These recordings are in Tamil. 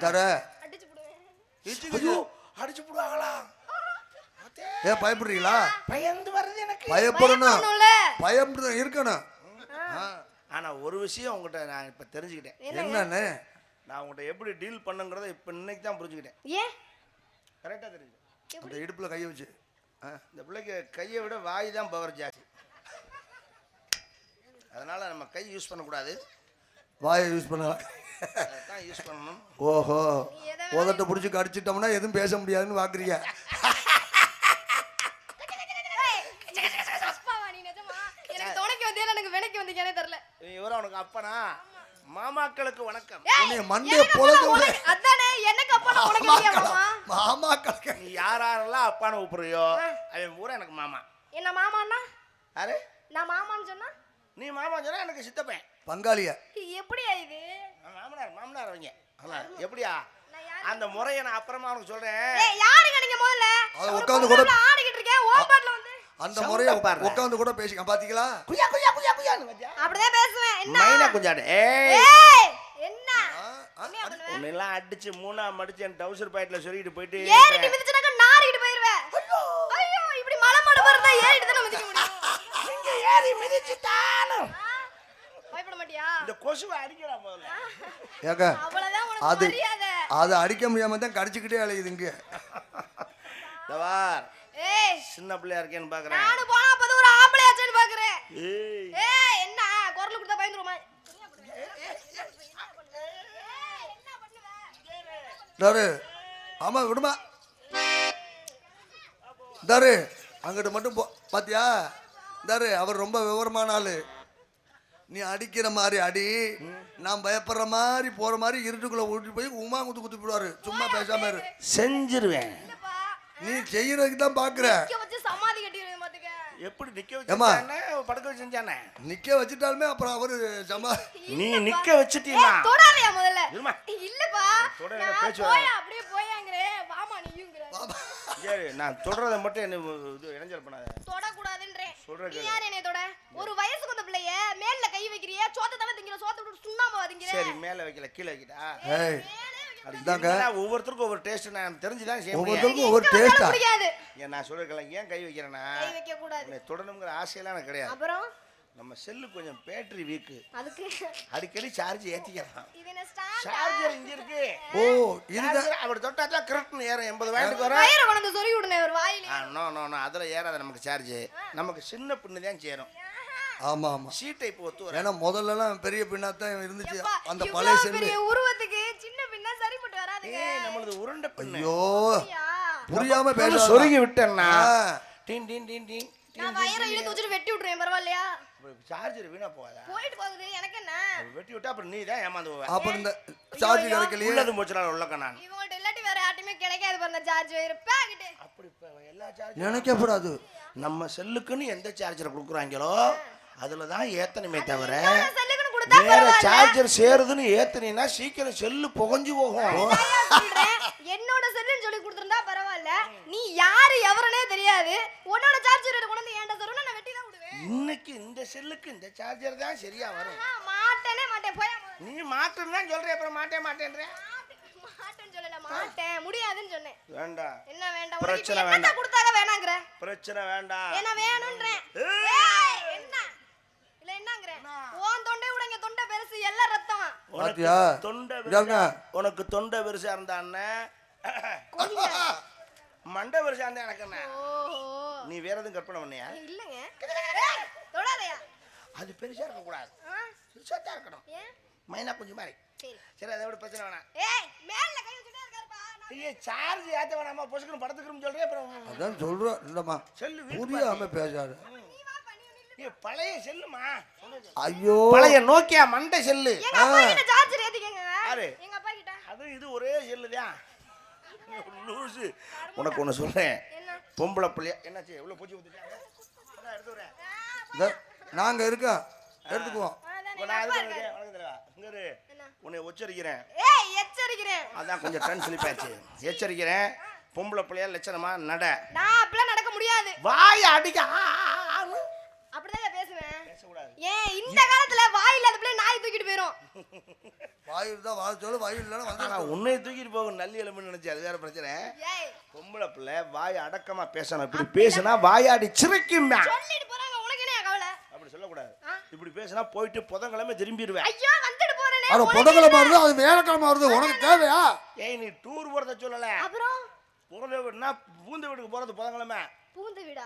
தர ஐயோ அடிச்சு போடுவாங்களா? ஏன் பயப்படுறீங்களா? பயந்து வருது எனக்கு. பயப்படணும், பயப்பட இருக்கணும். ஆனா ஒரு விஷயம் உங்ககிட்ட நான் இப்ப தெரிஞ்சுக்கிட்டேன். என்னன்னு? நான் உங்ககிட்ட எப்படி டீல் பண்ணுங்கிறத இப்ப இன்னைக்கு தான் புரிஞ்சுக்கிட்டேன். ஏன் கரெக்டா தெரியுது. அந்த இடுப்புல கையை வச்சு இந்த பிள்ளைக்கு கையை விட வாய் தான் பவர் ஜாஸ்தி. அதனால நம்ம கை யூஸ் பண்ணக்கூடாது, வாயை யூஸ் பண்ணலாம். தான் யூஸ் பண்ணணும். ஓஹோ, உதட்ட பிடிச்சி கடிச்சிட்டோம்னா எதுவும் பேச முடியாதுன்னு பாக்குறீங்க. உனக்கு அப்பனா மாமாக்களுக்கு வணக்கம். மண்டே பொழந்து அதானே எனக்கு அப்பனா உனக்கு இல்லையா மாமா? மாமாக்களுக்கு நீ யாரெல்லாம் அப்பான்னு கூப்பிடுறியோ அவன் பூரா எனக்கு மாமா. என்ன மாமான்னா? அரே நான் மாமான்னு சொன்னா நீ மாமா சொன்னா எனக்கு சித்தப்பேன் பங்காளியா. எப்படியா இது? மாமனார் மாமனார் அவங்க. எப்படியா அந்த முறையை நான் அப்புறமா உனக்கு சொல்றேன். யாருங்க நீங்க முதல்ல? அத உட்கார்ந்து கூட ஆடிக்கிட்டு இருக்கேன் ஓபாட்ல வந்து அந்த முறையை உட்கார்ந்து கூட பேசிக்க பாத்தீங்களா? குயா குயா குயா குயான்னு பாத்தியா? அப்படியே பேசுவேன். என்ன மைனா குஞ்சாடு. ஏய் என்ன உன்னெல்லாம் அடிச்சு மூணா மடிச்சு என் டவுசர் பாக்கெட்ல சொருகிட்டு போயிட்டு ஏறிட்டு மிதிச்சனாக்க நாறிட்டு போயிடுவேன். ஐயோ இப்படி மலை மட வரதா ஏறிட்டு தான மிதிக்க முடியும். நீங்க ஏறி மிதிச்சிட்டானே பயப்பட மாட்டியா? இந்த கொசுவை அடிக்கடா முதல்ல. ஏங்க அவ்வளவுதான் உனக்கு மரியாதை. அது அடிக்க முடியாம தான் கடிச்சிக்கிட்டே அலையுது இங்க. தவார் ஏய் சின்ன பிள்ளையா இருக்கேன்னு பாக்குறேன். நானு போனா அப்பது ஒரு ஆம்பளையாச்சேன்னு பாக்குறேன். ஏய் ஏய் என்ன குரல் கொடுத்தா பயந்துருமா? தாரு ஆமா விடுமா தாரு அங்கிட்டு மட்டும் பாத்தியா தாரு அவர் ரொம்ப விவரமான ஆளு. நீ அடிக்கிற மாதிரி அடி, நான் பயப்படுற மாதிரி போற மாதிரி இருட்டுக்குள்ள ஓட்டி போய் உமா குத்து குத்தி போடுவாரு. சும்மா பேசாம இரு. செஞ்சிருவேன். நீ செய்யறதுக்கு தான் பாக்குற. சமாதி கட்டிடுவேன் பாத்துக்க. எப்படி நிக்க வச்சானே படுக்க வச்சு செஞ்சானே. நிக்க வச்சிட்டாலுமே அப்புறம் அவரு நீ நிக்க வச்சிட்டீங்களா? தொடாதயா முதல்ல. இருமா இல்லப்பா நான் போய் அப்படியே போயாங்கறே. வாமா நீயுங்கற. ஏய் நான் தொடறத மட்டும் என்ன இது இடைஞ்சல் பண்ணாத. தொட கூடாதுன்றேன். சொல்றேன். நீ யார் என்னைய தொட? ஒரு வயசுக்கு வந்த பிள்ளைய மேல்ல கை வைக்கிறியே, சோத்த தவிர திங்கற சோத்த விட்டு சுண்ணாம்பு வாதிங்கற. சரி மேல வைக்கல கீழ வைக்கிட்டா. ஏய் அடிதாங்க. ஒவ்வொருத்தருக்கும் ஒவ்வொரு டேஸ்ட் நான் தெரிஞ்சுதான் செய்ய முடியும். ஒவ்வொருத்தருக்கும் ஒவ்வொரு டேஸ்டா. ஏன் நான் சொல்றேன் ஏன் கை வைக்கிறேனா? கை வைக்க கூடாது. உன்னை தொடணும்ங்கற ஆசையெல்லாம் எனக்கு கிடையாது. அப்புறம் நம்ம செல்லு கொஞ்சம் பேட்டரி வீக். அதுக்கு அடிக்கடி சார்ஜ் ஏத்திக்கலாம். இது என்ன ஸ்டாண்ட்? சார்ஜர் இங்க இருக்கு. ஓ இதுதான் அப்படி தொட்டா தான் கரெக்ட்னு ஏறும். 80 வாட்டுக்கு வரும். வயிறு கொண்டு சொருகி விடுனே ஒரு வாயில. நோ நோ நோ அதல ஏறாத நமக்கு சார்ஜ். நமக்கு சின்ன பின்னு தான் சேரும். ஆமா ஆமா சி டைப் ஒத்து வரும். ஏன்னா முதல்ல எல்லாம் பெரிய பின்னா தான் இருந்துச்சு. அந்த பழைய செல்லு பெரிய உருவத்துக்கு சின்ன பின்னா சரிப்பட்டு வராதுங்க. ஏய் நம்மளது உருண்டை பின்னு. ஐயோ புரியாம பேச சொருகி விட்டேன்னா டின் டின் டின் டின் நான் வயிறை இழுத்து வச்சிட்டு வெட்டி விட்டுறேன் பரவாயில்லையா? சார்ஜர் வீணா போகாதா? போயிட்டு போகுது எனக்கு என்ன? வெட்டி விட்டா அப்புறம் நீ தான் ஏமாந்து போவ. அப்ப இந்த சார்ஜ் கிடைக்கலையே. உள்ளது போச்சுனா உள்ளக்க நான். இவங்கள்ட்ட இல்லாட்டி வேற யார்ட்டுமே கிடைக்காது பாருங்க சார்ஜ் வயிறு பாக்கிட்டு. அப்படி எல்லா சார்ஜ் நினைக்கப்படாது. நம்ம செல்லுக்குன்னு எந்த சார்ஜர் கொடுக்குறாங்களோ அதுல தான் ஏத்தணுமே தவிர செல்லுக்குன்னு கொடுத்தா வேற சார்ஜர் சேருதுன்னு ஏத்தனீனா சீக்கிரம் செல்லு புகஞ்சு போகும். என்னோட செல்லுன்னு சொல்லி கொடுத்திருந்தா பரவாயில்ல. நீ யாரு எவரனே தெரியாது. உன்னோட சார்ஜர் கொண்டு வந்து ஏன்டா சொன்னா நான் வெட்டி தான் விடுவேன். இன்னைக்கு இந்த செல்லுக்கு இந்த சார்ஜர் தான் சரியா வரும். மாட்டேனே மாட்டேன் போய். நீ மாட்டேன்னு தான் சொல்றே அப்புறம் மாட்டேன்றே. மாட்டேன்னு சொல்லல மாட்டேன் முடியாதுன்னு சொன்னேன். வேண்டாம். என்ன வேண்டாம்? பிரச்சனை வேண்டாம். கொடுத்தாங்க வேணாங்கற. பிரச்சனை வேண்டாம். என்ன வேணும்ன்றேன். ஏய் என்ன? இல்ல என்னங்கற? ஓன் தொண்டை உடைங்க தொண்டை பெருசு எல்லாம் ரத்தம். பாத்தியா? தொண்டை பெருசா. உனக்கு தொண்டை பெருசா இருந்தா அண்ணே. மண்டை பெருசா இருந்தா எனக்கு என்ன? ஓஹோ. நீ வேற எதுவும் கற்பனை பண்ணியா? இல்லங்க. தொடாதயா? அது பெருசா இருக்க கூடாது. பெருசா தான் இருக்கணும். ஏன்? மைனா கொஞ்சம் மாதிரி. சரி அதை விட பிரச்சனை வேணாம். ஏய் மேல்ல கை வச்சிட்டே இருக்காருப்பா. ஏய் சார்ஜ் ஏத்த வேணாமா பொசுக்குன்னு படுத்துக்கறோம் சொல்றே அப்புறம். அதான் சொல்றோம் இல்லம்மா. செல்லு புரியாம பேசாத. ஏய் பழைய செல்லுமா. ஐயோ பழைய நோக்கியா மண்டை செல்லு. எங்க அப்பா கிட்ட சார்ஜர் ஏத்திக்கங்க. யாரு? எங்க அப்பா கிட்ட. அது இது ஒரே செல்லு தான். லூசு. உனக்கு ஒன்னு சொல்றேன். பொம்பளை பிள்ளைய என்னாச்சு எவ்வளவு பூச்சி ஊத்திட்டாங்க? நான் எடுத்து வரேன். நாங்க இருக்கோம் எடுத்துக்குவோம். நான் எடுத்து வரேன். வணக்கம் தலைவா. இங்க இரு. உன்னை எச்சரிக்கிறேன். ஏய் எச்சரிக்கிறேன். அதான் கொஞ்சம் டன் ஸ்லிப் ஆச்சு. எச்சரிக்கிறேன். பொம்பளை பிள்ளைய லட்சணமா நட. நான் அப்பலாம் நடக்க முடியாது. வாய் அடிக்க அப்படிதான் பேசுவேன். பேச கூடாது. ஏன் இந்த காலத்துல வாய் இல்லாத பிள்ளை நாய் தூக்கிட்டு போயிரும். வாயு இருந்தா வாழ சொல்லு, வாயு இல்லைன்னா வந்து நான் உன்னை தூக்கிட்டு போக நல்லி எலும்புன்னு நினைச்சேன். அது வேற பிரச்சனை. ஏய் பொம்பளை பிள்ளை வாய் அடக்கமா பேசணும். இப்படி பேசினா வாயாடி சிரிக்கும். சொல்லிட்டு போறாங்க, உனக்கு என்ன கவலை? அப்படி சொல்லக்கூடாது. இப்படி பேசினா போயிட்டு புதன்கிழமை திரும்பிடுவேன். ஐயோ வந்துட்டு போறேனே. அது புதன்கிழமை வருது, அது வேலைக்கிழமை வருது, உனக்கு தேவையா? ஏய் நீ டூர் போறத சொல்லல. அப்புறம் புகுந்த வீடுனா பூந்த வீட்டுக்கு போறது புதன்கிழமை. பூந்த வீடா?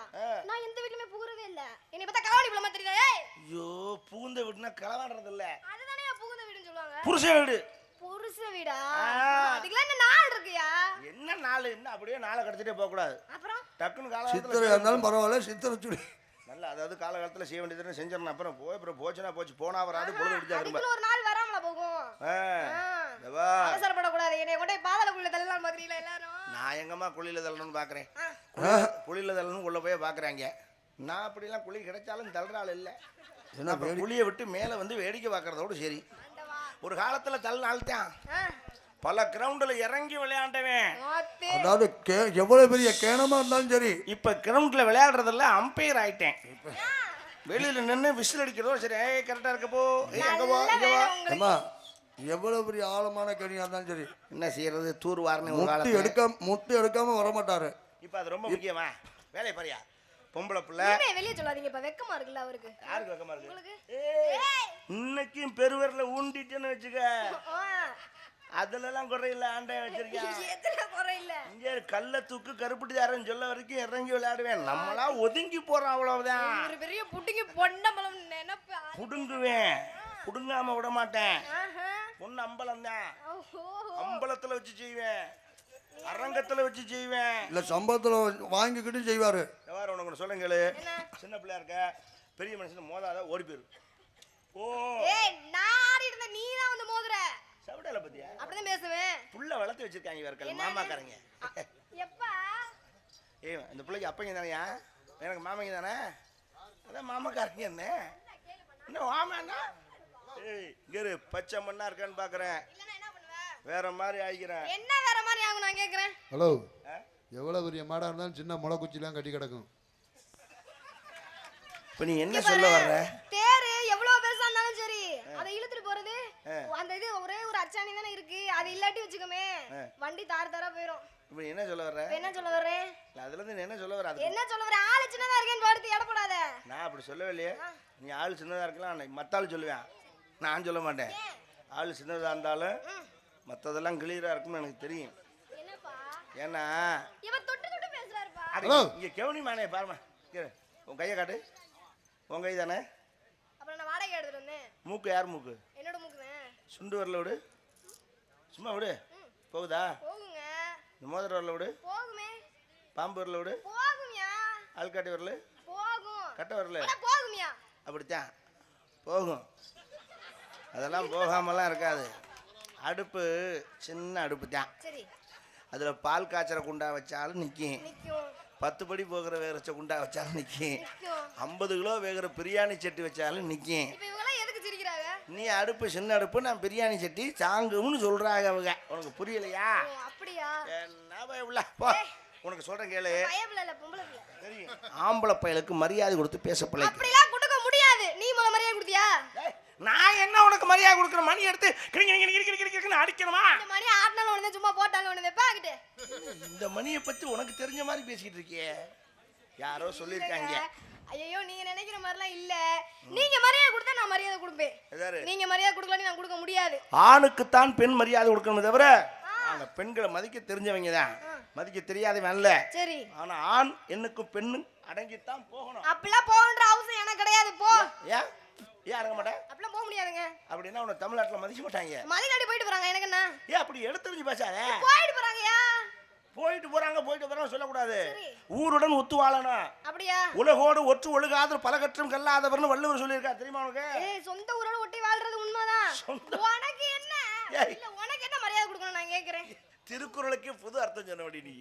நான் எந்த வீட்லயுமே புகுறவே இல்ல. என்னை பார்த்தா கலவாணி புள்ள மாதிரி தெரியுதா? ஏய் ஐயோ பூந்த வீடுனா களவாடுறது இல்ல, அதுதானே புகுந்த வீடுன்னு சொல்லுவாங்க. புருஷன் வீடு. புருஷ வீடா? அதுக்குலாம் என்ன நாள் இருக்குயா? என்ன நாள்? என்ன அப்படியே நாளை கடத்திட்டே போக கூடாது. அப்புறம் டக்குன்னு சித்திரை இருந்தாலும் பரவாயில்ல, சித்திரை சுடி நல்லா, அதாவது காலகாலத்தில் செய்ய வேண்டியதுன்னு செஞ்சிடணும். அப்புறம் போச்சுன்னா போச்சு, போனா வராது, பொழுது விடிச்சா திரும்ப. அதுக்குன்னு ஒரு நாள் வராமல போகும். அவசரப்படக்கூடாது. என்னை கொண்டே பாதாளக்குள்ள தள்ளலாம் பாக்குறீங்களா எல்லாரும்? நான் எங்கம்மா குழியில தள்ளணும்னு பாக்குறேன். குழியில தள்ளணும் உள்ள போய் பாக்குறாங்க. நான் அப்படிலாம் குழி கிடைச்சாலும் தள்ளுற ஆள் இல்லை. குழியை விட்டு மேலே வந்து வேடிக்கை பார்க்கறதோடு சரி. ஒரு காலத்துல தள்ளினால்தான் பல கிரவுண்டில் இறங்கி விளையாண்டவன். அதாவது எவ்வளவு பெரிய கேனமா இருந்தாலும் சரி, இப்ப கிரவுண்ட்ல விளையாடுறதில்ல, அம்பையர் ஆயிட்டேன். வெளியில நின்று விசில் அடிக்கிறதோ சரி, கரெக்டா இருக்க போ, எங்க போ, இங்க வா. அம்மா எவ்வளவு பெரிய ஆழமான கேணியா இருந்தாலும் சரி, என்ன செய்யறது? தூர் வாரணை முட்டு எடுக்காம வர மாட்டாரு. இப்ப அது ரொம்ப முக்கியமா? வேலை பாரியா பொம்பளை பிள்ளை வெளியே சொல்லாதீங்க. இப்ப வெக்கமா இருக்குல்ல அவருக்கு. யாருக்கு வெக்கமா இருக்கு? உங்களுக்கு இன்னைக்கும் பெருவரில் ஊண்டிட்டேன்னு வச்சுக்க, அதுலலாம் குறையில ஆண்டை வச்சிருக்கேன். இங்க கல்ல தூக்கு கருப்பட்டிதாரன்னு சொல்ல வரைக்கும் இறங்கி விளையாடுவேன். நம்மளா ஒதுங்கி போறோம், அவ்வளவுதான். ஒரு பெரிய புட்டிங்க பொண்டம்பலம் நினைப்பு புடுங்குவேன், புடுங்காம விட மாட்டேன். பொண்ணு அம்பலம் தான், அம்பலத்துல வச்சு செய்வேன், அரங்கத்துல வச்சு செய்வேன். இல்ல சம்பளத்துல வாங்கிக்கிட்டு செய்வாரு. எவ்வாறு உனக்கு சொல்லுங்களு, சின்ன பிள்ளையா இருக்க, பெரிய மனுஷன் மோதாத ஓடி போயிரு. ஓ நாரி இருந்த நீ தான் வந்து மோதுற. சவுடால பத்தியா? அப்படிதான் பேசுவேன். புள்ள வளர்த்து வச்சிருக்காங்க இவர்கள், மாமாக்காரங்க. எப்பா ஏய் இந்த பிள்ளைக்கு அப்பங்க தானையா? எனக்கு மாமங்க தானே? அதான் மாமாக்காரங்க. என்ன என்ன மாமாண்ணா? ஏய் இங்கே பச்சை மண்ணா இருக்கான்னு பாக்குறேன், வேற மாதிரி ஆகிக்கிறேன். என்ன வேற மாதிரி ஆகும் நான் கேக்குறேன். ஹலோ, எவ்வளவு பெரிய மாடா இருந்தாலும் சின்ன முளை குச்சிலாம் கட்டி கிடக்கும். இப்ப நீ என்ன சொல்ல வர்ற? தேரு எவ்வளவு பெருசா இருந்தாலும் சரி, அதை இழுத்துட்டு போறது அந்த இது ஒரே ஒரு அச்சாணி தானே இருக்கு. அது இல்லாட்டி வச்சுக்கோமே வண்டி தார தாரா போயிடும். இப்ப நீ என்ன சொல்ல வர்ற? என்ன சொல்ல வர்றேன்? அதுல இருந்து நீ என்ன சொல்ல வர? என்ன சொல்ல வர்ற? ஆளு சின்னதா இருக்கேன்னு பார்த்து எடப்படாத. நான் அப்படி சொல்லவே இல்லையே. நீ ஆளு சின்னதா இருக்கலாம், மத்தாள் சொல்லுவேன், நான் சொல்ல மாட்டேன். ஆளு சின்னதா இருந்தாலும் மற்றதெல்லாம் கிளியரா இருக்கும்னு எனக்கு தெரியும். என்னப்பா ஏன்னா இவன் தொட்டு தொட்டு பேசுறாருப்பா. இங்க கெவனி மானே பாருமா, உன் கையை காட்டு. உன் கை தானே? அப்புறம் நான் வாடகை எடுத்துட்டு வந்தேன். மூக்கு யார் மூக்கு? என்னோட மூக்கு தான். சுண்டு வரல விடு, சும்மா விடு. போகுதா? போகுங்க. இந்த மோதிர வரல விடு. போகுமே. பாம்பு வரல விடு. போகுமியா. ஆள்காட்டி வரல. போகும். கட்ட வரல. போகுமியா. அப்படித்தான் போகும். அதெல்லாம் போகாமலாம் இருக்காது. அடுப்பு சின்ன அடுப்பு தான், சரி. அதுல பால் காய்ச்சற குண்டா வச்சாலும் நிற்கும். நிக்கும். 10 படி போகிற வேகச்ச குண்டா வச்சாலும் நிற்கும். நிக்கும். 50 கிலோ வேகிற பிரியாணி சட்டி வச்சாலும் நிற்கும். இப்போ இவங்கெல்லாம் எதுக்கு சிரிக்கிறாங்க? நீ அடுப்பு சின்ன அடுப்பு, நான் பிரியாணி சட்டி சாங்குன்னு சொல்றாங்க அவங்க. உனக்கு புரியலையா? ஓ அப்படியா? என்ன பயவுல போ, உனக்கு சொல்றேன் கேளு. பயபுல இல்ல, பொம்பளை பிள்ளை. தெரியும், ஆம்பளை பயலுக்கு மரியாதை கொடுத்து பேச பிள்ளை. அப்படிலாம் கொடுக்க முடியாது. நீ முதல்ல மரியாதை கொடுத்தியா? நான் என்ன உனக்கு மரியாதை கொடுக்குற? மணி எடுத்து கிரிக்கின்னு அடிக்கணுமா? இந்த மணி ஆட்டினாலும் ஒண்ணு, சும்மா போட்டாலும் ஒண்ணு. வெப்பாகிட்டு இந்த மணியை பத்தி உனக்கு தெரிஞ்ச மாதிரி பேசிட்டு இருக்கியே. யாரோ சொல்லியிருக்காங்க. ஐயோ நீங்க நினைக்கிற மாதிரிலாம் இல்ல. நீங்க மரியாதை கொடுத்தா நான் மரியாதை கொடுப்பேன். நீங்க மரியாதை கொடுக்கலன்னு நான் கொடுக்க முடியாது. ஆணுக்குத்தான் பெண் மரியாதை கொடுக்கணுமே தவிர, நாங்க பெண்களை மதிக்க தெரிஞ்சவங்க தான், மதிக்க தெரியாதவன் இல்ல. சரி. ஆனா ஆண் என்னுக்கும் பெண்ணும் அடங்கித்தான் போகணும். அப்படிலாம் போகன்ற அவசியம் எனக்கு கிடையாது. போ. ஏன் ஏன் அடங்க மாட்டேன்? அப்படிலாம் போக முடியாதுங்க. அப்படின்னா உன்னை தமிழ்நாட்டுல மதிக்க மாட்டாங்க. மதிலாடி போயிட்டு போறாங்க, எனக்கு என்ன? ஏன் அப்படி எடுத்துரிஞ்சு பேசாத. போயிட்டு போறாங்கயா. போயிட்டு போறாங்க சொல்லக்கூடாது. ஊருடன் ஒத்து வாழணும். அப்படியா? உலகோடு ஒற்று ஒழுகாத பலகற்றும் கல்லாதவர்னு வள்ளுவர் சொல்லியிருக்கா, தெரியுமா உனக்கு? சொந்த ஊரோட ஒட்டி வாழ்றது உண்மைதான். உனக்கு என்ன இல்ல, உனக்கு என்ன மரியாதை கொடுக்கணும் நான் கேக்குறேன். திருக்குறளுக்கு புது அர்த்தம் சொன்னபடி நீ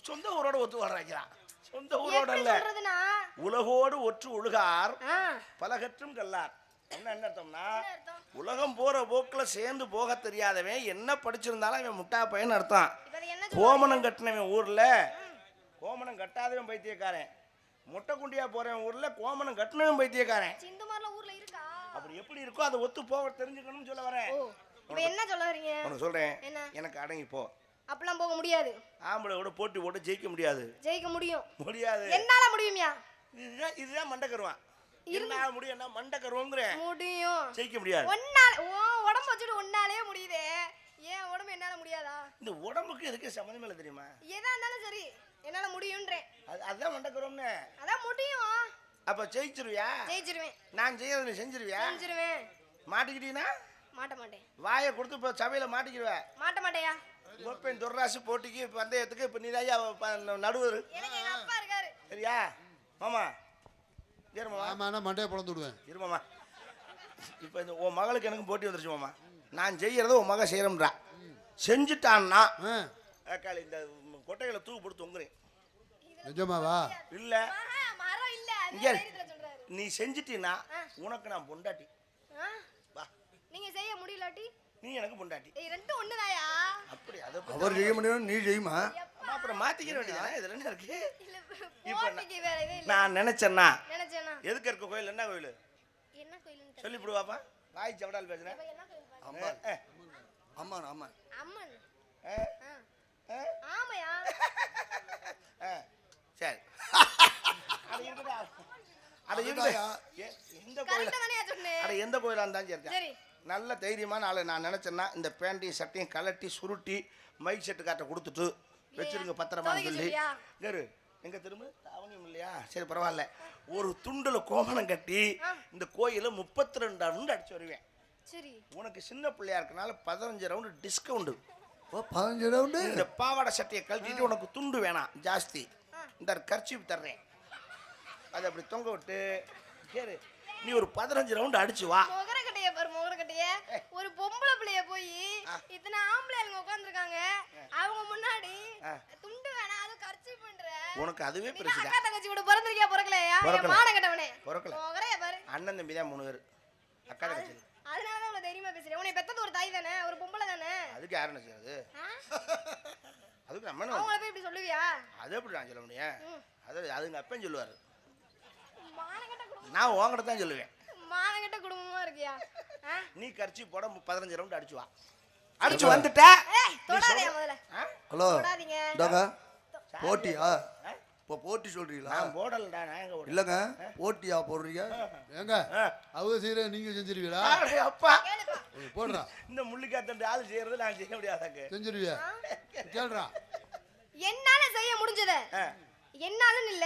சொந்த ஊரோட ஒத்து வாழ்றாங்க. சொந்த ஊரோட இல்ல, உலகோடு ஒற்று ஒழுகார் பலகற்றும் கல்லார். என்ன அர்த்தம்னா, உலகம் போற போக்குல சேர்ந்து போக தெரியாதவன் என்ன படிச்சிருந்தாலும் அவன் முட்டா பையன் அர்த்தம். கோமணம் கட்டினவன் ஊர்ல கோமணம் கட்டாதவன் பைத்தியக்காரன், முட்டை குண்டியா போறவன் ஊர்ல கோமணம் கட்டினவன் பைத்தியக்காரன். சிந்துமார்ல ஊர்ல இருக்கா? அப்படி எப்படி இருக்கோ அதை ஒத்து போக தெரிஞ்சுக்கணும்னு சொல்ல வரேன். ஓ இப்போ என்ன சொல்ல வரீங்க? உனக்கு சொல்றேன், என்ன? எனக்கு அடங்கி போ. அப்பலாம் போக முடியாது. ஆம்பளையோட போட்டி போட்டு ஜெயிக்க முடியாது. ஜெயிக்க முடியும். முடியாது. என்னால முடியும்யா? இதுதான் மண்டக்கருவான். என்னால முடியும்னா மண்டக்கருவோங்கிறேன். முடியும். ஜெயிக்க முடியாது. ஒன்னால உடம்பு வச்சுட்டு ஒன்னாலே முடியுதே, ஏன் உடம்பு என்னால முடியாதா? இந்த உடம்புக்கு எதுக்கு சம்மந்தமே இல்லை தெரியுமா? எதா இருந்தாலும் சரி என்னால முடியும்ன்றேன். அதுதான் மண்டக்கருவோம்னு. அதான் முடியும். அப்ப ஜெயிச்சிருவியா? ஜெயிச்சிருவேன். நான் செய்யறது நீ செஞ்சிருவியா? செஞ்சிருவேன். மாட்டிக்கிட்டீங்கன்னா மாட்ட மாட்டேன். வாயை கொடுத்து இப்போ சபையில மாட்டிக்கிடுவேன். மாட்ட மாட்டேயா? கோப்பையின் துர்ராசு போட்டிக்கு பந்தயத்துக்கு இப்போ நீதான் நடுவர். எனக்கு எங்க அப்பா இருக்காரு. சரியா மாமா? ஏறு மாமா. ஆமாண்ணா மண்டையை பிளந்து விடுவேன். இரு மாமா. இப்போ இந்த உன் மகளுக்கு எனக்கு போட்டி வந்துருச்சு மாமா. நான் செய்யறத உன் மகன் செய்யறோம்ன்றா. செஞ்சுட்டான்னா காலி இந்த கொட்டைகளை தூக்கு போட்டு தொங்குறேன். நிஜமாவா? இல்ல மரம் இல்ல, இங்க அது தைரியத்துல சொல்றாரு. நீ செஞ்சிட்டீன்னா உனக்கு நான் பொண்டாட்டி. வா. நீங்க செய்ய முடியலாட்டி நீ எனக்கு பொண்டாட்டி. ஏய் ரெண்டும் ஒண்ணுதாயா? அப்படி அதை அவர் செய்ய முடியும், நீ செய்யுமா? அப்புறம் மாத்திக்கிற வேண்டியதானே. இதுல என்ன இருக்கு? இல்ல இப்ப போட்டிக்கு வேற இதே இல்ல. நான் நினைச்சேன்னா நினைச்சேனா? எதுக்கு இருக்க கோயில்? என்ன கோயில் என்ன கோயிலுன்னு சொல்லி போடுவாப்பா. வாய் சவடால் பேசுறேன். தெரியல. என்ன கோயில் பாரு? அம்மா அம்மா அம்மா அம்மன். ஆ. ஆமையா? சரி. அட இருக்குடா. அட இருக்குடா. எந்த கோயில்? கரெக்ட்டா தானே சொன்னேன். அட எந்த கோயிலா இருந்தாலும் சரி. சரி. நல்ல தைரியமான ஆளு. நான் நினைச்சேன்னா இந்த பேண்டையும் சட்டையும் கலட்டி சுருட்டி மைக் செட்டு காட்ட கொடுத்துட்டு வச்சிருங்க பத்திரமான்னு சொல்லி. கேரு எங்க திரும்ப தாவணியும் இல்லையா? சரி பரவாயில்ல. ஒரு துண்டுல கோமணம் கட்டி இந்த கோயில 32 ரவுண்டு அடிச்சு வருவேன். சரி. உனக்கு சின்ன பிள்ளையா இருக்கனால 15 ரவுண்டு டிஸ்கவுண்ட். ஓ 15 ரவுண்டு. இந்த பாவாடை சட்டையை கழட்டிட்டு உனக்கு துண்டு வேணாம் ஜாஸ்தி. இந்த கர்ச்சீப் தர்றேன். அதை அப்படி தொங்க விட்டு கேரு நீ ஒரு 15 ரவுண்டு அடிச்சு வா. மொகரக்கட்டைய பாரு, மொகரக்கட்டைய. ஒரு பொம்பளை பிள்ளைய போய் இத்தனை ஆம்பளைங்க உட்கார்ந்திருக்காங்க, அவங்க முன்னாடி துண்டு வேணா அது கர்ச்சி பண்ற. உனக்கு அதுவே பிரச்சனை. அக்கா தங்கச்சி கூட பிறந்திருக்கியா? பிறக்கலையா? மான கட்டவனே. மொகரைய பாரு. அண்ணன் தம்பி தான் 3 பேர். அக்கா தங்கச்சி. அதனால தான் உனக்கு தைரியமா பேசுறேன். உன்னை பெத்தது ஒரு தாய் தானே, ஒரு பொம்பளை தானே. அதுக்கு யாருன்னு செய்யாது? அதுக்கு நம்ம அவங்கள போய் இப்படி சொல்லுவியா? அது எப்படி நான் சொல்ல முடியும்? அது எங்க அப்பன் சொல்லுவாரு. மானகட்ட குடும்பம். நான் உங்ககிட்ட தான் சொல்லுவேன். மானகட்ட குடும்பமா இருக்கியா? நீ கர்ச்சி போட 15 ரவுண்டு அடிச்சு வா. அடிச்சு வந்துட்ட. ஏய் தொடாதே முதல்ல. ஹலோ தொடாதீங்க. இந்தாங்க போட்டியா? இப்போ போட்டி சொல்றீங்களா? நான் போடலடா. நான் எங்க போட? இல்லைங்க போட்டியா போடுறீங்க? ஏங்க அவங்க செய்யற நீங்க செஞ்சிருவீங்களா? அடே அப்பா. போடுறா. இந்த முள்ளிக்காத்தண்டு ஆளு செய்யறது நான் செய்ய முடியாதாங்க. செஞ்சிருவியா? கேளுடா. என்னால செய்ய முடிஞ்சத என்னாலும் இல்ல,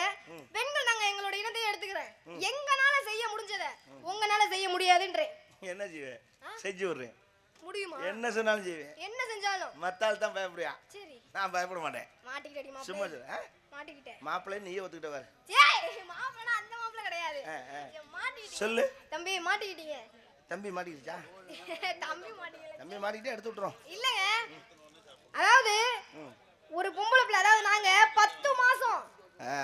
பெண்கள் நாங்க எங்களோட இனத்தை எடுத்துக்கிறேன். எங்கனால செய்ய முடிஞ்சத உங்கனால செய்ய முடியாதுன்றேன். என்ன செய்வேன்? செஞ்சு விடுறேன். முடியுமா? என்ன சொன்னாலும் செய்வேன். என்ன செஞ்சாலும். மத்தாள் தான் பயப்படுறியா? சரி. நான் பயப்பட மாட்டேன். மாட்டிக்கிட்டடி சும்மா மாப்ள. சொல்லு. மாட்டிக்கிட்டே. மாப்பிள்ளை நீயே ஒத்துக்கிட்ட பாரு. ஏய் மாப்ளனா அந்த மாப்ள கிடையாது. மாட்டிக்கிட்டீங்க. சொல்லு. தம்பி மாட்டிக்கிட்டீங்க. தம்பி மாட்டிக்கிச்சா? தம்பி மாட்டிக்கல. தம்பி மாட்டிக்கிட்டே எடுத்து விட்டுறோம். இல்லங்க. அதாவது ஒரு பொம்பளை பிள்ளை, அதாவது நாங்க 10 மாசம்,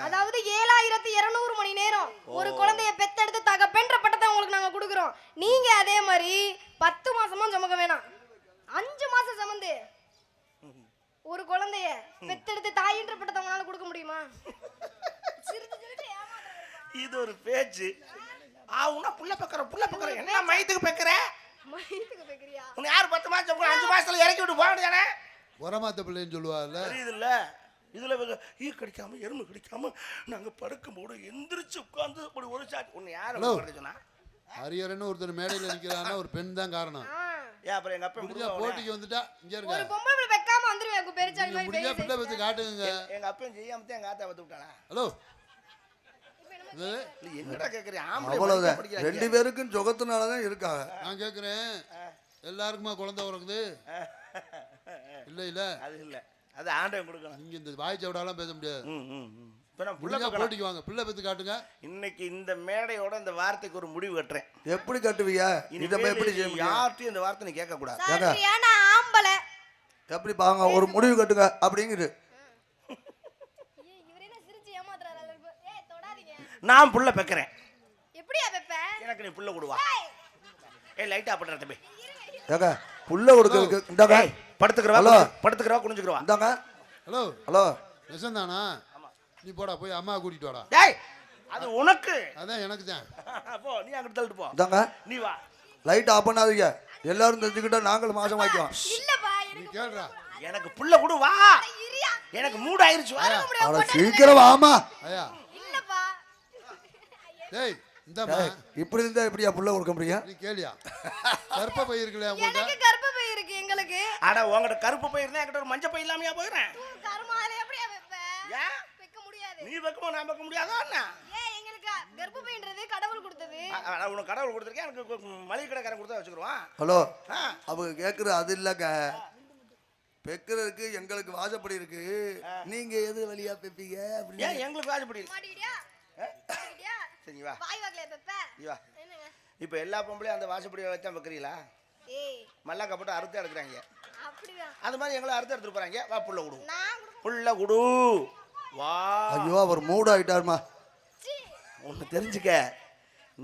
அதாவது 7200 மணி நேரம் ஒரு குழந்தைய பெத்தெடுத்து தகப்பென்ற பட்டத்தை உங்களுக்கு நாங்க கொடுக்குறோம். நீங்க அதே மாதிரி 10 மாசமும் சுமக்க வேணாம். 5 மாசம் சுமந்து ஒரு குழந்தைய பெத்தெடுத்து தாயின்ற பட்டத்தை உங்களால கொடுக்க முடியுமா? சிரிச்சு சிரிச்சு ஏமாத்துறீங்க. இது ஒரு பேச்சு. உன்ன புள்ள பக்கற என்ன மைத்துக்கு பக்கற? மைத்துக்கு பேக்கறியா? உன்னை யார் 10 மாசம் 5 மாசத்துல இறக்கி விட்டு போக வேண்டியதானே? உரமாத்த பிள்ளைன்னு சொல்லுவாங்கல்ல. தெரியுதுல்ல? இதுல ஈ கடிக்காம எறும்பு கடிக்காம நாங்க படுக்கும்போது எந்திரிச்சு உட்கார்ந்து அப்படி ஒரு சாட். உன்னை யார் படுக்க சொன்னா? ஹரியரன்னு ஒருத்தர் மேடையில் நிற்கிறான்னா ஒரு பெண் தான் காரணம். ஏன் அப்புறம் எங்க அப்பா முடிஞ்சா போட்டிக்கு வந்துட்டா இங்க இருங்க. ஒரு பொம்பளை பிள்ளை வைக்காம வந்துருவேன் பெருச்சாளி மாதிரி. முடிஞ்சா பிள்ளை பத்தி காட்டுங்க. எங்க அப்பன் செய்யாம தான் எங்க ஆத்தா வந்து விட்டானா? ஹலோ என்னடா கேக்குறீங்க? அவ்வளவுதான். 2 பேருக்கும் சுகத்தினால தான் இருக்காங்க. நான் கேட்குறேன், எல்லாருக்குமா குழந்தை பிறக்குது? இல்ல இல்ல அது இல்ல, அது ஆண்டவன் கொடுக்கணும். நீங்க இந்த வாய் சவடாலாம் பேச முடியாது. இப்ப நான் முடிஞ்சா போட்டிக்கு வாங்க, பிள்ளை பத்தி காட்டுங்க. இன்னைக்கு இந்த மேடையோட இந்த வார்த்தைக்கு ஒரு முடிவு கட்டுறேன். எப்படி கட்டுவீங்க? இதை எப்படி செய்ய முடியும்? யார்ட்டையும் இந்த வார்த்தை நீ கேட்க கூடாது. சரியான ஆம்பளை. எப்படி பாங்க ஒரு முடிவு கட்டுங்க அப்படிங்குது. இவரே என்ன சிரிச்சு ஏமாத்துறாரு? ஏய் தொடாதீங்க. நான் புள்ள பெக்கறேன். எப்படியா பெப்ப? எனக்கு நீ புள்ள கொடுவா. ஏய் லைட்டா பண்ற தம்பி. ஏங்க புள்ள கொடுக்கிறதுக்கு இந்தாங்க. படுத்துக்கறவா குனிஞ்சுக்கறவா. இந்தாங்க. ஹலோ ஹலோ நிசந்தானா? நீ போடா போய் அம்மா கூட்டிட்டு வாடா. டேய் அது உனக்கு. அதான் எனக்கு தான். போ நீ அங்கிட்டு தள்ளிட்டு போ. இதாங்க நீ வா. லைட் ஆஃப் பண்ணாதீங்க, எல்லாரும் தெரிஞ்சுக்கிட்டா நாங்களும் மாசம் வாய்க்குவோம். இல்லப்பா நீ எனக்கு கேளுடா. எனக்கு புள்ள கொடு வா. இரியா எனக்கு மூட் ஆயிருச்சு வா. அட சீக்கிரம் வாமா. ஐயா இல்லப்பா டேய் இந்தம்மா இப்படி இருந்தா எப்படியா புள்ள கொடுக்க முடியும்? நீ கேளியா? கற்ப பை இருக்குல்ல உங்கள்கிட்ட? எனக்கு கர்ப்பப்பை இருக்கு எங்களுக்கு. அட உங்ககிட்ட கருப்பு பை இருந்தா என்கிட்ட ஒரு மஞ்சள் பை இல்லாமையா போயிடுறேன். கர்மால எப்படியா வைப்ப? ஏன் வைக்க முடியாது. நீ வைக்கமோ நான் வைக்க முடியாதா என்ன? ஏன் எங்களுக்கு கர்ப்பப்பைன்றது கடவுள் கொடுத்தது. உனக்கு கடவுள் கொடுத்துருக்கேன், எனக்கு மளிகை கடைக்காரன் கொடுத்தா வச்சுக்கிடுவான். ஹலோ, ஆ. அவங்க கேட்குற அது இல்லைங்க, பெக்கிறதுக்கு எங்களுக்கு வாசப்படி இருக்கு, நீங்க எது வழியா பெப்பீங்க அப்படின்னு. ஏன் எங்களுக்கு வாஜப்படி மாட்டிக்கிட்டியா? மாட்டிக்கிட்டியா? சரி வா. வாய் வாக்கல பெப்ப. நீ வா. என்னங்க? இப்போ எல்லா பொம்பளையும் அந்த வாசப்படியை வச்சா வைக்கிறீங்களா? ஏய் மல்லாக்க போட்டு அறுத்து எடுக்கிறாங்க. அப்படிதான். அது மாதிரி எங்களை அறுத்து எடுத்துட்டு போறாங்க. வா புள்ள கொடு. நான் கொடுப்பேன். புள்ள கொடு வா. ஐயோ அவர் மூட் ஆயிட்டாருமா. ஒன்று தெரிஞ்சுக்க,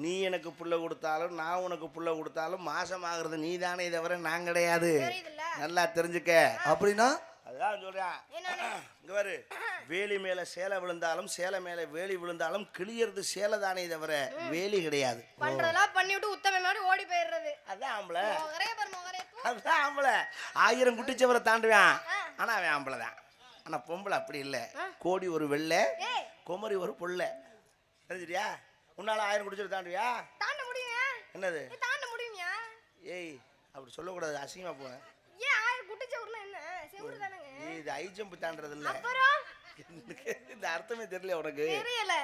நீ எனக்கு புள்ள கொடுத்தாலும் நான் உனக்கு புள்ள கொடுத்தாலும் மாசம் ஆகுறது நீ தானே தவிர நான் கிடையாது. தெரியுதுல்ல? நல்லா தெரிஞ்சுக்க. அப்படின்னா அதுதான் சொல்றேன். இங்க பாரு, வேலி மேல சேலை விழுந்தாலும் சேலை மேல வேலி விழுந்தாலும் கிளியறது சேலை தானே தவிர வேலி கிடையாது. பண்றதெல்லாம் பண்ணி விட்டு உத்தம மாதிரி ஓடி போயிடுறது. அதான் ஆம்பளை. மொகரே பாரு மொகரே. அதுதான் ஆம்பளை. 1000 குட்டிச்சவரை தாண்டுவான், ஆனா அவன் ஆம்பளை தான். ஆனா பொம்பளை அப்படி இல்லை. கோடி ஒரு வெள்ளை, ஏய் குமரி ஒரு புள்ள. தெரிஞ்சிட்டியா? உன்னால 1000 குட்டிச்சவரை தாண்டுவியா? தாண்ட முடியுமா? என்னது? தாண்ட முடியுமா? ஏய் அப்படி சொல்லக்கூடாது, அசிங்கமா போவேன். ஏன் ஆயிரம் குட்டிச்ச ஊர்னா என்ன? செவுரு தானங்க. இது ஹை ஜம்ப் தாண்டறது இல்ல. அப்புறம் இந்த அர்த்தமே தெரியல உனக்கு. தெரியல.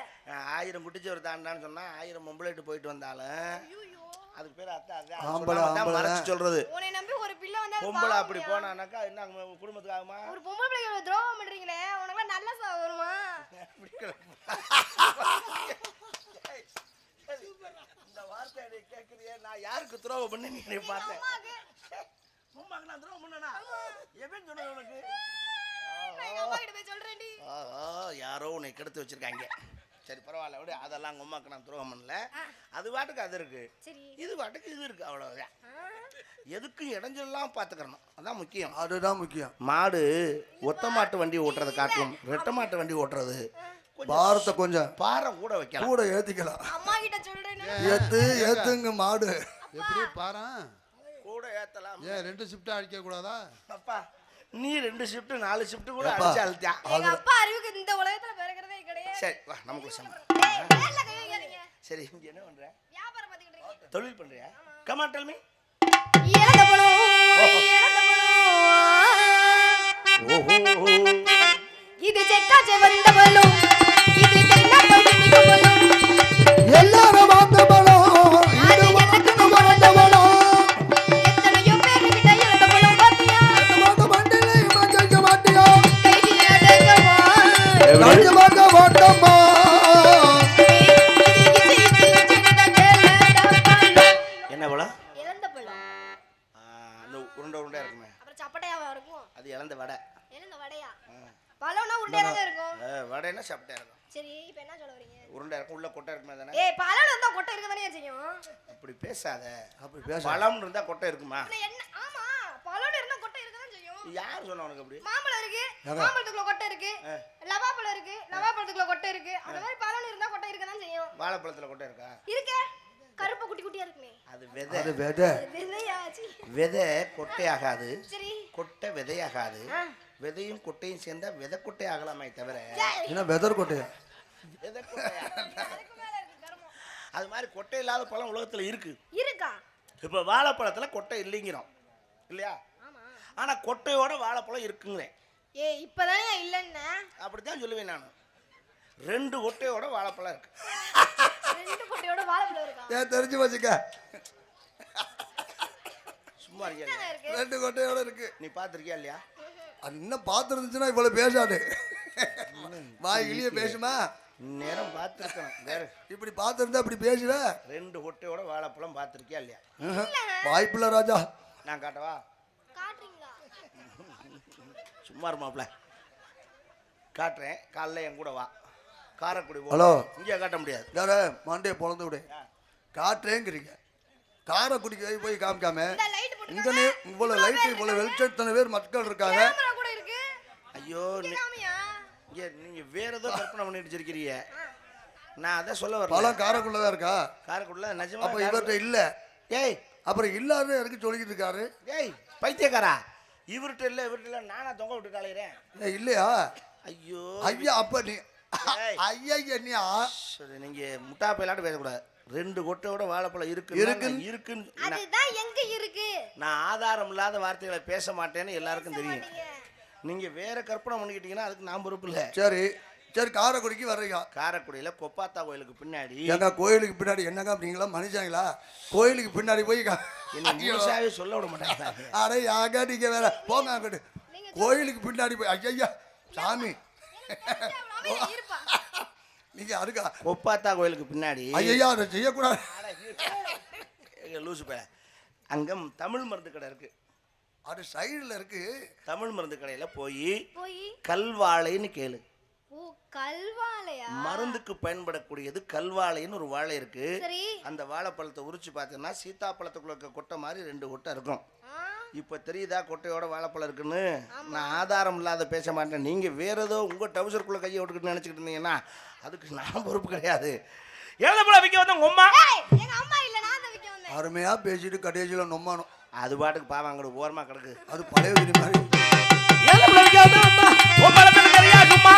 1000 குட்டிச்சவரை தாண்டான்னு சொன்னா 1000 பொம்பளைட்டு போயிட்டு வந்தாலும் ஐயோ அதுக்கு பேர் அர்த்தம் ஆம்பளை, ஆம்பளை. மறைச்சு சொல்றது. உன்னை நம்பி ஒரு பிள்ளை வந்தா பொம்பளை அப்படி போனானாக்கா என்ன குடும்பத்துக்கு ஆகுமா? ஒரு பொம்பளை பிள்ளைகளை துரோகம் பண்றீங்களே, உனக்கு நல்ல சாவு வருமா? இந்த வார்த்தை நீ கேக்குறியே, நான் யாருக்கு துரோகம் பண்ணி நீ பார்த்தேன்? அம்மாக்கு உம்மாக்கு நான் துரோகம் பண்ணனா? எவன் சொன்னது உனக்கு? நான் எங்க அம்மா கிட்ட போய் சொல்றேன்டி. யாரோ உன்னை கெடுத்து வச்சிருக்காங்க. சரி பரவாயில்ல விடு, அதெல்லாம் உங்க அம்மாக்கு நான் துரோகம் பண்ணல. அது பாட்டுக்கு அது இருக்கு, சரி இது பாட்டுக்கு இது இருக்கு, அவ்வளவுதான். எதுக்கும் இடைஞ்செல்லாம் பாத்துக்கணும், அதான் முக்கியம். அதுதான் முக்கியம். மாடு ஒத்த மாட்டு வண்டி ஓட்டுறதை காட்டும் ரெட்டை மாட்டு வண்டி ஓட்டுறது பாரத்தை கொஞ்சம் பாரம் கூட வைக்கலாம். கூட ஏத்திக்கலாம். அம்மா கிட்ட சொல்றேன். ஏத்துங்க மாடு. எப்படி பாறான்? கூட ஏத்தலாம். ஏன் 2 ஷிஃப்ட்டா அடிக்க கூடாதா? அப்பா நீ 2 ஷிஃப்ட் 4 ஷிஃப்ட் கூட அடிச்சு அழுத்தியா? எங்க அப்பா அறிவுக்கு இந்த உலகத்துல பிறக்கிறதே கிடையாது. சரி வா நமக்கு சம்பளம். ஏய் வேலை கை வைக்காதீங்க. சரி இங்க என்ன பண்ற? வியாபாரம் பாத்துக்கிட்டு இருக்கீங்க. தொழில் பண்றியா? Come on tell me. இழந்த பணம் இழந்த பணம். ஓஹோ இது செக்காச்சே வந்த பணம், இது தென்ன பழனி பணம். எல்லாரும் வாங்க பலம், அது எனக்கு வந்த பலம். எத்தனையோ பேர் கிட்ட இழந்த பணம் பாத்தியா? வாங்க மண்டலே மஞ்சள் மாட்டியா, கைதி அடங்கவா. ராஜ வாங்க வாட்டம்மா. என்ன பழம்? இழந்த பழம். அந்த உருண்டை உருண்டையா இருக்குமே, அப்புறம் சப்பட்டையாவா இருக்கும்? அது இழந்த வடை. இழந்த வடையா? பழம்னா உருண்டையா தான் இருக்கும். வடைன்னா சாப்பிட்டே இருக்கும். சரி இப்போ என்ன சொல்ல வரீங்க? உருண்டை இருக்கும், உள்ள கொட்டை இருக்குமே தானே? ஏய் பழம் இருந்தா கொட்டை இருக்க தானே செய்யும். அப்படி பேசாத. அப்படி பேச பழம் இருந்தா கொட்டை இருக்குமா? ஆனா என்ன? ஆமா பழம் இருந்தா கொட்டை இருக்க தான் செய்யும். யார் சொன்ன உனக்கு அப்படி? மாம்பழம் இருக்கு, மாம்பழத்துக்குள்ள கொட்டை இருக்கு. லவாப்பழம் இருக்கு, லவாப்பழத்துக்குள்ள கொட்டை இருக்கு. அந்த மாதிரி பழம் இருந்தா கொட்டை இருக்க தான் செய்யும். வாழைப்பழத்துல கொட்டை இருக்கா? இருக்கே, கருப்பு குட்டி குட்டியா இருக்குமே. அது விதை. அது விதை. விதையாச்சு. விதை கொட்டையாகாது, சரி கொட்டை விதையாகாது. விதையும் கொட்டையும் சேர்ந்தா விதை கொட்டை ஆகலாமே தவிர என்ன வெதர் கோட்டையா? விதை கொட்டையா? அதுக்கு மேல இருக்கு கருமம். அது மாதிரி கொட்டை இல்லாத பழம் உலகத்துல இருக்கு. இருக்கா? இப்ப வாழைப்பழத்துல கொட்டை இல்லைங்கிறோம் இல்லையா? ஆமா. ஆனா கொட்டையோட வாழைப்பழம் இருக்குங்கிறேன். ஏய் இப்பதானே இல்லன்னா அப்படித்தான் சொல்லுவேன் நான். 2 கொட்டையோட வாழைப்பழம் இருக்கு. 2 கொட்டையோட வாழைப்பழம் இருக்கா? ஏன் தெரிஞ்சு வச்சுக்க, சும்மா இருக்கியா? என்னங்க இருக்கு? 2 கோட்டையோட இருக்கு. நீ பாத்திருக்கியா இல்லையா? அது இன்னும் பார்த்துருந்துச்சுன்னா இவ்வளவு பேசாது. வாய் கிளிய பேசுமா? நேரம் பார்த்துருக்கணும். வேற இப்படி பார்த்துருந்தா இப்படி பேசுவ. 2 கொட்டையோட வாழைப்பழம் பார்த்துருக்கியா இல்லையா? வாய்ப்பில்ல ராஜா. நான் காட்டவா? காட்டுறீங்களா? சும்மா இருமாப்ல காட்டுறேன். காலைல என் கூட வா, காரைக்குடி போ. ஹலோ, இங்கே காட்ட முடியாது. யார மண்டையை பொழந்து விடு. காட்டுறேங்கிறீங்க, காரைக்குடிக்கு போய் காமிக்காம இந்த லைட் போட்டு இங்கே இவ்வளவு லைட் இவ்வளவு வெளிச்சத்தனை பேர் மக்கள் இருக்காங்க. கேமரா கூட இருக்கு. ஐயோ காமியா? இங்கே நீங்க வேற ஏதோ கற்பனை பண்ணிட்டு வச்சிருக்கிறீங்க. நான் அதான் சொல்ல வரல. பழம் காரைக்குள்ளதான் இருக்கா? காரைக்குடில நிஜமா? அப்ப இவர்கிட்ட இல்ல. ஏய் அப்புறம் இல்லாத எனக்கு சொல்லிக்கிட்டு இருக்காரு. ஏய் பைத்தியக்காரா, இவர்கிட்ட இல்ல இவர்கிட்ட இல்ல, நானா தொங்க விட்டு காலையிறேன். இல்லையா? ஐயோ ஐயா, அப்ப நீ ஐயா நீ சரி, நீங்க முட்டா பையலாட்டு பேசக்கூடாது. 2 கொட்டையோட வாழைப்பழம் இருக்குன்னு அதுதான் எங்க இருக்கு. நான் ஆதாரம் இல்லாத வார்த்தைகளை பேச மாட்டேன்னு எல்லாருக்கும் தெரியும். நீங்க வேற கற்பனை பண்ணிக்கிட்டீங்கன்னா அதுக்கு நான் பொறுப்பு இல்லை. சரி சரி, காரைக்குடிக்கு வர்றீங்க. காரைக்குடியில கொப்பாத்தா கோயிலுக்கு பின்னாடி. ஏங்க கோயிலுக்கு பின்னாடி என்னங்க அப்படிங்களா மனுஷங்களா? கோயிலுக்கு பின்னாடி போய் முழுசாவே சொல்ல விட மாட்டாங்க. அட யாங்க நீங்க வேற போங்க அங்கிட்டு. கோயிலுக்கு பின்னாடி போய் ஐயா சாமி நீங்க அதுக்கா கொப்பாத்தா கோயிலுக்கு பின்னாடி. ஐயா அதை செய்யக்கூடாது. லூசு பைய. அங்க தமிழ் மருந்து கடை இருக்கு. அது சைடுல இருக்கு. தமிழ் மருந்து கடையில போய் கல்வாழைன்னு கேளு. ஓ, கல்வாழையா? மருந்துக்கு பயன்படக்கூடியது கல்வாழைன்னு ஒரு வாழை இருக்கு. சரி. அந்த வாழைப்பழத்தை உரிச்சு பார்த்தீங்கன்னா சீத்தாப்பழத்துக்குள்ள இருக்க கொட்டை மாதிரி 2 கொட்டை இருக்கும். இப்ப தெரியுதா கொட்டையோட வாழைப்பழம் இருக்குன்னு? நான் ஆதாரம் இல்லாத பேச மாட்டேன். நீங்க வேற ஏதோ உங்க டவுசருக்குள்ள கையை விட்டுக்கிட்டு நினைச்சுக்கிட்டு இருந்தீங்கன்னா அதுக்கு நான் பொறுப்பு கிடையாது. எழுதப்பழம் விற்க வந்த உங்க அம்மா. எங்க அம்மா இல்ல, நான் தான் விற்க வந்தேன். அருமையா பேசிட்டு கடைசியில நொம்மானோம். அது பாட்டுக்கு பாவம் அங்க ஓரமா கிடக்கு. அது பழைய விதி மாதிரி. எழுதப்பழம் விற்க வந்த அம்மா உங்களுக்கு தெரியாது அம்மா.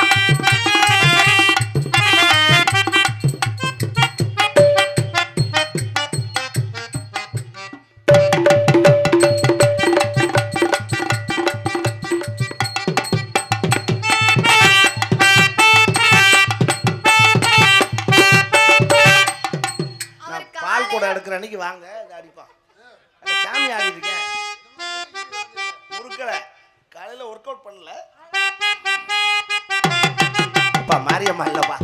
எடுக்கிற அன்னைக்கு வாங்க அடிப்பான். சாமி ஆடிட்டு இருக்கேன். முறுக்கல காலையில ஒர்க் அவுட் பண்ணல. அப்பா மாரியம்மா இல்லப்பா.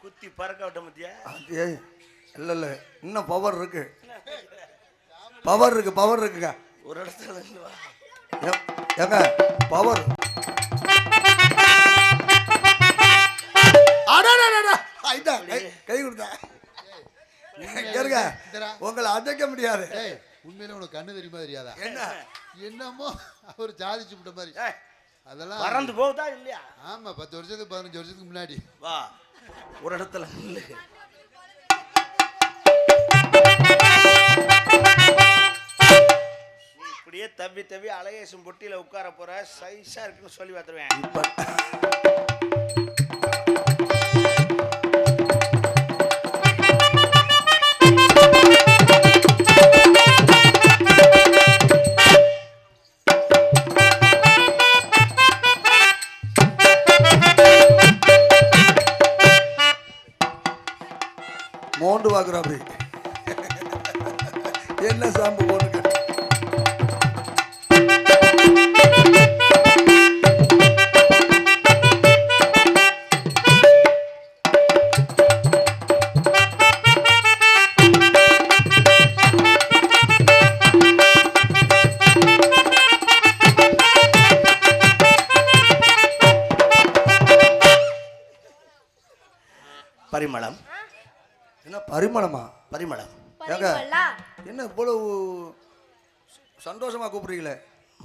குத்தி பறக்க விட்ட மத்தியா? இல்ல இன்னும் பவர் இருக்கு. பவர் இருக்குங்க. ஒரு இடத்துல இருந்து வா. ஏங்க பவர். கை கொடுத்தா உங்களை அடைக்க முடியாது. உண்மையில உனக்கு கண்ணு தெரியுமா தெரியாதா? என்ன என்னமோ அவர் சாதிச்சு விட்ட மாதிரி அதெல்லாம் பறந்து போகுதா இல்லையா? ஆமா, 10 வருஷத்துக்கு 15 வருஷத்துக்கு முன்னாடி வா ஒரு இடத்துல இல்ல. இப்படியே தவி தவி அலையேசும் பொட்டியில உட்கார போற சைஸா இருக்குன்னு சொல்லி பார்த்துருவேன். மோண்டு பாக்குறாப்படி என்ன சாம்பு போட்டுக்க. பரிமளம். என்ன பரிமளமா? பரிமளம். என்ன இவ்வளவு சந்தோஷமா கூப்பிடுறீங்களே?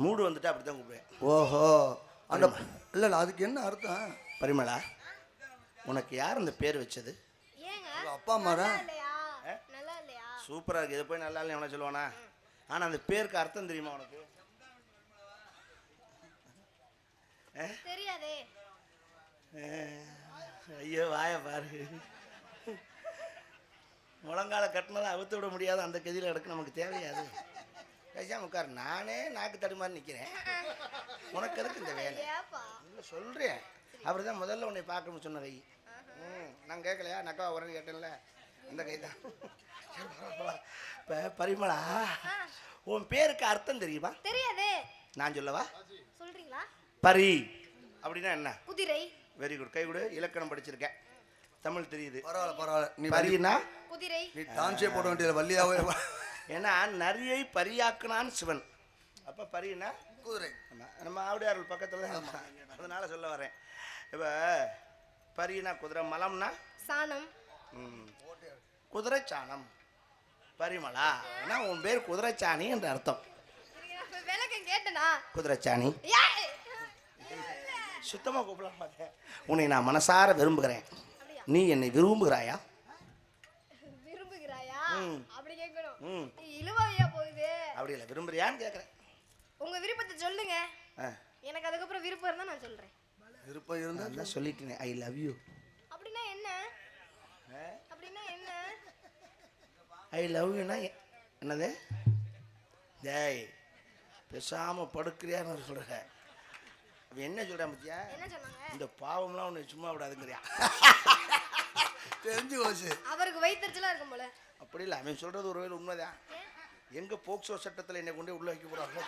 மூடு வந்துட்டு அப்படித்தான் கூப்பிடுவேன். ஓஹோ, அந்த இல்ல அதுக்கு என்ன அர்த்தம்? பரிமளா, உனக்கு யார் இந்த பேர் வச்சது? அப்பா அம்மாரா? சூப்பரா இருக்கு. இதை போய் நல்லா இல்லைன்னு சொல்லுவானா? ஆனா அந்த பேருக்கு அர்த்தம் தெரியுமா உனக்கு? தெரியாதே. ஐயோ வாய பாரு. முழங்கால கட்டினதை அவுத்து விட முடியாது, அந்த கதியில் எடுக்க நமக்கு தேவையாது. பேசாம உட்கார். நானே நாக்கு தடுமாறி நிற்கிறேன், உனக்கு எதுக்கு இந்த வேலை? இல்லை சொல்கிறேன். அவர் தான் முதல்ல உன்னை பார்க்கணும்னு சொன்ன கை. நான் கேட்கலையா? நக்கா உடனே கேட்டேன்ல, அந்த கை தான். இப்போ பரிமளா, உன் பேருக்கு அர்த்தம் தெரியுமா? தெரியாதே. நான் சொல்லவா? சொல்றீங்களா? பரி அப்படின்னா என்ன? குதிரை. Very good. கை கொடு. இலக்கணம் படிச்சிருக்கேன், தமிழ் தெரியுது. பரவாயில்ல பரவாயில்ல. நீ பரினா குதிரை. நீ டான்ஸே போட வேண்டியது வள்ளியாவே. ஏன்னா நரியை பரியாக்குனான் சிவன். அப்போ பரினா குதிரை. நம்ம ஆவுடையார்கள் பக்கத்தில் தான், அதனால சொல்ல வரேன். இப்போ பரினா குதிரை, மலம்னா சாணம். குதிரை சாணம். பரிமளா ஏன்னா உன் பேர் குதிரைச்சாணி என்ற அர்த்தம். விளக்கம் கேட்டனா? குதிரைச்சாணி. சுத்தமாக கூப்பிடலாம் பார்த்தேன். உன்னை நான் மனசார விரும்புகிறேன், நீ என்னை விரும்புகிறாயா? விரும்புகிறாயா? அப்படி கேட்கணும். ம். இழுவாயா போகுது. அப்படி இல்லை, விரும்புறியான்னு கேட்குறேன். உங்க விருப்பத்தை சொல்லுங்க, எனக்கு அதுக்கப்புறம் விருப்பம் இருந்தா நான் சொல்றேன். விருப்பம் இருந்தா நான் சொல்லிட்டேனே, ஐ லவ் யூ. அப்படின்னா என்ன? அப்படின்னா என்ன? ஐ லவ் யூனா என்னது? டேய் பேசாமல் படுக்கிறியான்னு சொல்கிறேன். அவன் என்ன சொல்கிறான் பத்தியா? என்ன சொன்னாங்க? இந்த பாவம்லாம் உன்னை சும்மா விடாதுங்கிறியா? தெரிஞ்சு போச்சு. அவருக்கு வயிற்றுச்சலா இருக்கும் போல. அப்படி இல்லை, அவன் சொல்கிறது ஒருவேளை உண்மைதான். எங்கே போக்சோ சட்டத்தில் என்னை கொண்டு உள்ள வைக்க போகிறாங்க,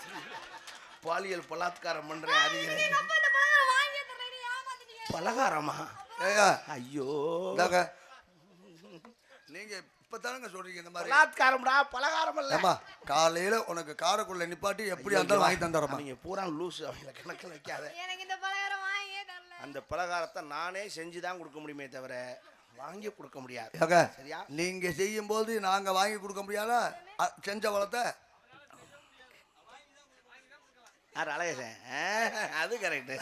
பாலியல் பலாத்காரம் பண்ணுறேன் அதிகம். பலகாரமா? ஏயா ஐயோ, நீங்க இப்பதானங்க சொல்றீங்க இந்த மாதிரி பலாத்காரம்டா, பலகாரம் இல்ல. ஏம்மா, காலையில உனக்கு காரைக்குள்ள நிப்பாட்டி எப்படி இருந்தாலும் வாங்கி தந்துடுறோம். அவங்க பூரா லூஸ், அவங்கள கணக்கில் வைக்காத. எனக்கு இந்த பலகாரம் வாங்கியே தரல. அந்த பலகாரத்தை நானே செஞ்சு தான் கொடுக்க முடியுமே தவிர வாங்கி கொடுக்க முடியாது. சரியா? நீங்க செய்யும் போது நாங்க வாங்கி கொடுக்க முடியாதா? செஞ்ச வளத்தை யார் அழகேசன்? அது கரெக்டு.